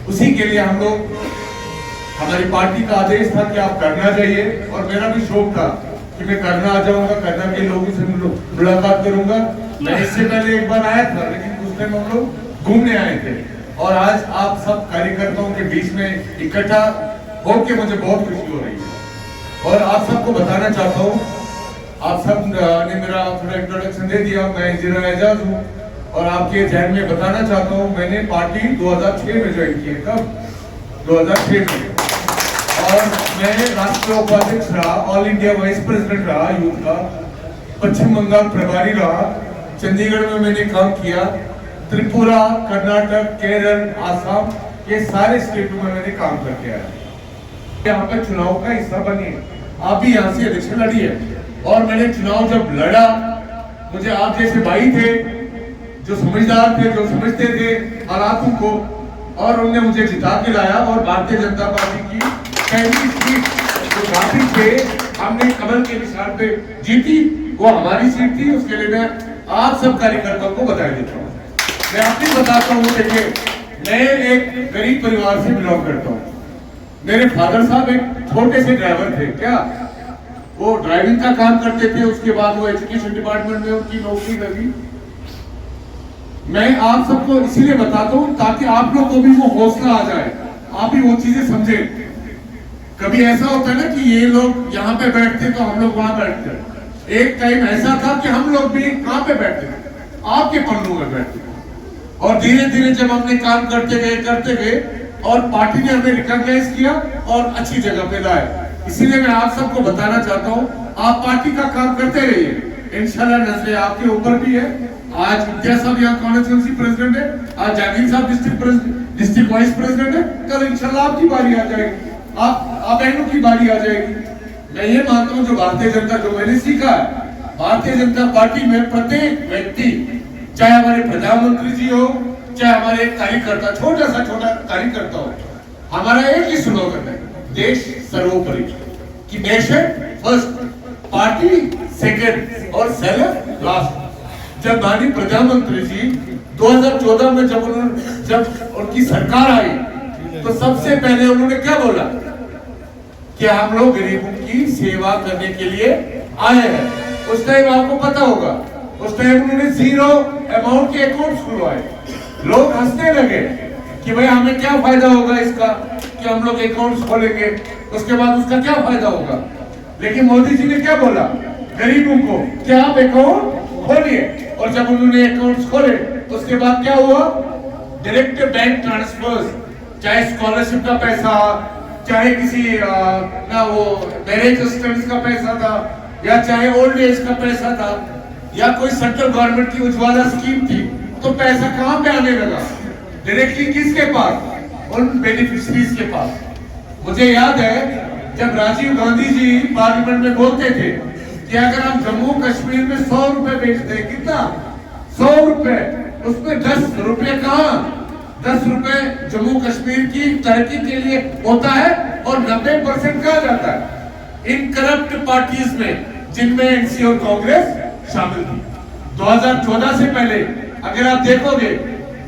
उसी के लिए हम लोग, हमारी पार्टी का आदेश था कि आप करना चाहिए, और मेरा भी शौक था कि मैं करना आ जाऊंगा, करना के लोगों से मुलाकात करूंगा। मैं इससे पहले एक बार आया था, लेकिन उस टाइम हम लोग घूमने आए थे, और आज आप सब कार्यकर्ताओं के बीच में इकट्ठा होके मुझे बहुत खुशी हो रही है। और आप सबको बताना चाहता हूँ, आप सब ने मेरा थोड़ा इंट्रोडक्शन दे दिया, मैं इंजीनियर एजाज हूँ, और आपके जहन में बताना चाहता हूँ, मैंने पार्टी 2006 में ज्वाइन की है। कब? 2006 में। और मैं राष्ट्रीय उपाध्यक्ष रहा, ऑल इंडिया वाइस प्रेसिडेंट रहा यूथ का, पश्चिम बंगाल प्रभारी रहा, चंडीगढ़ में मैंने काम किया, त्रिपुरा, कर्नाटक, केरल, आसाम, ये सारे स्टेटों में मैंने काम करके आया। यहाँ पर चुनाव का हिस्सा बनी, आप भी यहाँ से इलेक्शन लड़ी है, और मैंने चुनाव जब लड़ा, मुझे आप जैसे भाई थे जो समझदार थे, जो समझते थे हालातों को, और उन्होंने मुझे जिता के लाया। और भारतीय जनता पार्टी की पहली सीट जो बाकी थे, हमने कमल के निशान पे जीती, वो हमारी सीट थी। उसके लिए मैं आप सब कार्यकर्ताओं को बधाई देता हूँ। मैं आपको बताता हूँ, देखिए मैं एक गरीब परिवार से बिलोंग करता हूँ। मेरे फादर साहब एक छोटे से ड्राइवर थे, क्या वो ड्राइविंग का काम करते थे, उसके बाद वो एजुकेशन डिपार्टमेंट में उनकी नौकरी लगी। मैं आप सबको इसीलिए बताता हूँ ताकि आप लोग को भी वो हौसला आ जाए, आप भी वो चीजें समझे। कभी ऐसा होता है ना कि ये लोग यहाँ पे बैठते तो हम लोग वहां बैठते, एक टाइम ऐसा था कि हम लोग भी कहाँ पे बैठते थे, आपके पन्नों में बैठते थे। और धीरे धीरे जब हमने काम करते गए और पार्टी ने हमें रिकॉग्नाइज किया और अच्छी जगह पे लाए। इसीलिए मैं आप सबको बताना चाहता हूँ, आप पार्टी का काम करते रहिए, इंशाल्लाह नजरें आपके ऊपर भी है। आज इम्तियाज साहब यहाँ कॉन्स्टिट्यूंसी प्रेसिडेंट है, आज जागीर साहब डिस्ट्रिक्ट वाइस प्रेसिडेंट है, कल इंशाल्लाह आपकी बारी आ जाएगी, आप बहनों की बारी आ जाएगी। मैं ये मानता हूँ, जो भारतीय जनता, जो मैंने सीखा है, भारतीय जनता पार्टी में प्रत्येक व्यक्ति, चाहे हमारे प्रधानमंत्री जी हो, चाहे हमारे कार्यकर्ता, छोटा कार्यकर्ता हो, हमारा एक ही स्लोगन है, देश सर्वोपरि। कि देश है फर्स्ट, पार्टी सेकंड, और सेल्फ लास्ट। जब माननीय प्रधानमंत्री जी 2014 में जब उनकी सरकार आई, तो सबसे पहले उन्होंने क्या बोला कि हम लोग गरीबों की सेवा करने के लिए आए हैं। उस टाइम आपको पता होगा, उस टाइम उन्होंने 0 अमाउंट के अकाउंट खुलवाए। लोग हंसने लगे कि भाई हमें क्या फायदा होगा इसका कि हम लोग अकाउंट्स खोलेंगे, उसके बाद उसका क्या फायदा होगा। लेकिन मोदी जी ने क्या बोला गरीबों को कि आप अकाउंट खोलिए, और जब उन्होंने अकाउंट्स खोले उसके बाद क्या हुआ, डायरेक्ट बैंक ट्रांसफर्स, चाहे स्कॉलरशिप का पैसा, चाहे किसी ना वो मैरिज असिस्टेंस का पैसा था, या चाहे ओल्ड एज का पैसा था, या कोई सेंट्रल गवर्नमेंट की उज्ज्वला स्कीम थी, तो पैसा कहां पे आने लगा, डायरेक्टली किसके पास, उन बेनिफिशियरीज के पास। मुझे याद है जब राजीव गांधी जी पार्लियामेंट में बोलते थे कि अगर हम जम्मू कश्मीर में 100 रुपए बेच दें, कितना 100 रुपए, उसमें 10 रुपए कहाँ, 10 रुपए जम्मू कश्मीर की तरक्की के लिए होता है, और 90% कहाँ जाता है इन करप्ट पार्टीज में, जिनमें एनसी और कांग्रेस शामिल थी। 2014 से पहले अगर आप देखोगे,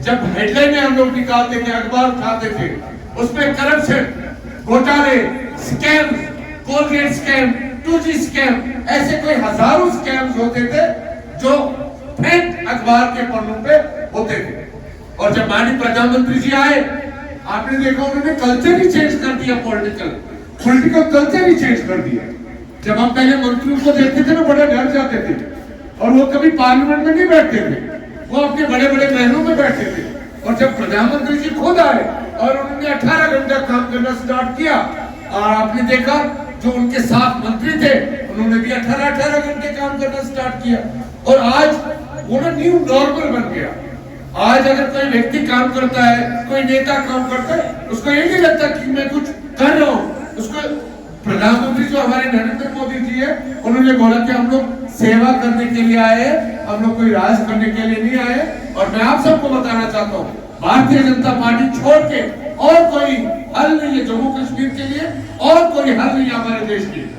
जब हेडलाइनें हम लोग निकालते थे, अखबार उठाते थे, उसमें करप्शन, घोटाले, scam, Colgate scam, 2G scam, ऐसे कोई हजारों स्कैम्स होते थे जो प्रिंट अखबार के पन्नों पे होते थे। और जब माननीय प्रधानमंत्री जी आए, आपने देखा उन्होंने कल्चर ही चेंज कर दिया, पॉलिटिकल कल्चर ही चेंज कर दिया। जब हम पहले मंत्रियों को देखते थे ना, बड़े डर जाते थे, और वो कभी पार्लियामेंट में नहीं बैठते थे, वो अपने बड़े बड़े महलों में बैठते थे। और जब प्रधानमंत्री जी खुद आए और उन्होंने 18 घंटा काम करना स्टार्ट किया, और आपने देखा जो उनके साथ मंत्री थे उन्होंने भी 18 घंटे काम करना स्टार्ट किया, और आज वो ना न्यू नॉर्मल बन गया। आज अगर कोई व्यक्ति काम करता है, कोई नेता काम करता है, उसको ये नहीं लगता कि मैं कुछ कर रहा हूँ। उसको प्रधानमंत्री जो हमारे नरेंद्र मोदी जी है, उन्होंने बोला कि हम लोग सेवा करने के लिए आए, हम लोग कोई राज करने के लिए नहीं आए। और मैं आप सबको बताना चाहता हूँ, भारतीय जनता पार्टी छोड़ के और कोई हल नहीं है जम्मू कश्मीर के लिए, और कोई हल नहीं है हमारे देश के लिए।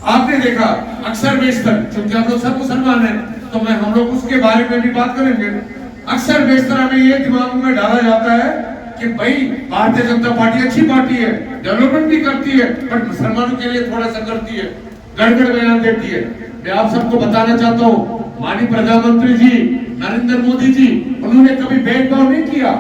आपने देखा अक्सर बेशतर, क्योंकि हम लोग सब मुसलमान हैं, तो मैं हम लोग उसके बारे में भी बात करेंगे। अक्सर बेशतर हमें ये दिमाग में डाला जाता है कि भाई भारतीय जनता पार्टी अच्छी पार्टी है, डेवलपमेंट भी करती है, बट मुसलमानों के लिए थोड़ा सा करती है, गड़बड़ बयान देती है। मैं आप सबको बताना चाहता हूँ, माननीय प्रधानमंत्री जी नरेंद्र मोदी जी, उन्होंने कभी भेदभाव नहीं किया।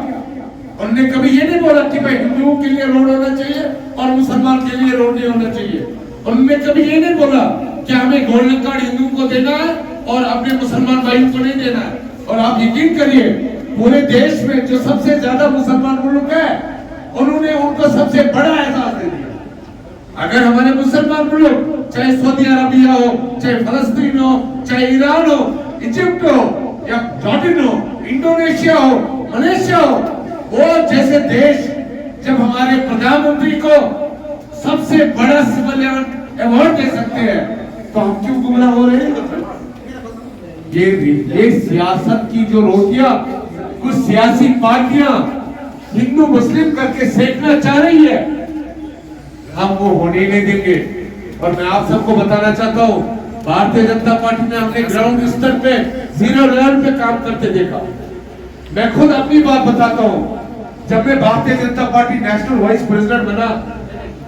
उन्होंने कभी ये नहीं बोला कि भाई हिंदुओं के लिए रोड होना चाहिए और मुसलमान के लिए रोड नहीं होना चाहिए। उन्होंने कभी ये नहीं बोला कि हमें गोल्डन कार्ड हिंदुओं को देना है और अपने मुसलमान भाइयों को नहीं देना है। और आप यकीन करिए, पूरे देश में जो सबसे ज्यादा मुसलमान मुल्क है, उन्होंने उनको सबसे बड़ा एहसास दे दिया। अगर हमारे मुसलमान मुल्क, चाहे सऊदी अरबिया हो, चाहे फलस्तीन हो, चाहे ईरान हो, इजिप्ट हो या जॉर्डन हो, इंडोनेशिया हो, मलेशिया हो, वो जैसे देश जब हमारे प्रधानमंत्री को सबसे बड़ा सिविलियन अवार्ड दे सकते हैं, तो हम क्यों गुमराह हो रहे हैं? ये सियासत की जो रोटियां कुछ सियासी पार्टियां हिंदू मुस्लिम करके सेकना चाह रही है, हम वो होने नहीं देंगे। और मैं आप सबको बताना चाहता हूँ, भारतीय जनता पार्टी ने हमने ग्राउंड स्तर पे जीरो लेवल पे काम करते देखा। मैं खुद अपनी बात बताता हूँ, जब मैं Bharatiya Janata party national vice president बना,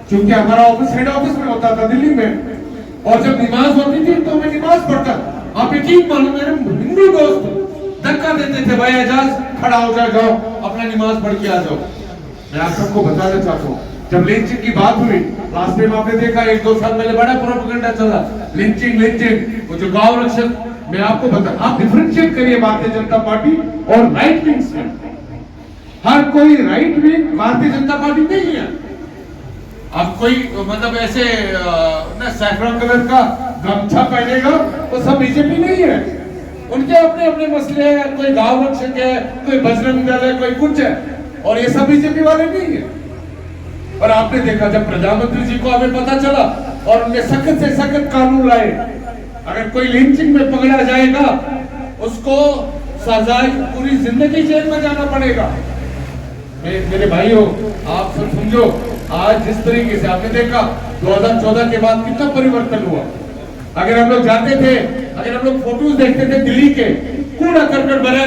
क्योंकि हमारा ऑफिस हेड ऑफिस में होता था दिल्ली में, और जब नमाज होती थी तो मैं नमाज पढ़ता। आप यकीन मानो, मेरे हिंदू दोस्त धक्का देते थे, भाई एजाज खड़ा हो जाओ, अपना नमाज पढ़ के आ जाओ। मैं आप सबको बताना चाहता हूँ, जब लिंचिंग की बात हुई लास्ट टाइम आपने देखा 1-2 साल पहले बड़ा प्रोपेगेंडा चला, लिंचिंग, वो जो गांव रक्षक। मैं आपको बता, आप डिफरेंशिएट करिए भारतीय जनता पार्टी और राइट विंग से। हर कोई right wing Bharatiya Janata party नहीं है। अब कोई मतलब ऐसे ना सैफरन कलर का गमछा पहनेगा तो सब बीजेपी नहीं है। उनके अपने अपने मसले हैं, कोई गांव रक्षक है, कोई बजरंग दल है, कोई कुछ है, और ये सब बीजेपी वाले नहीं है। और आपने देखा, जब प्रधानमंत्री जी को हमें पता चला और उनने सख्त से सख्त कानून लाए, अगर कोई लिंचिंग में पकड़ा जाएगा उसको सजाए पूरी जिंदगी जेल में जाना पड़ेगा। मेरे भाइयों, आप सब समझो, आज जिस तरीके से आपने देखा 2014 के बाद कितना परिवर्तन हुआ। अगर हम लोग जाते थे, अगर हम लोग फोटोज देखते थे दिल्ली के, कूड़ा करकट भरा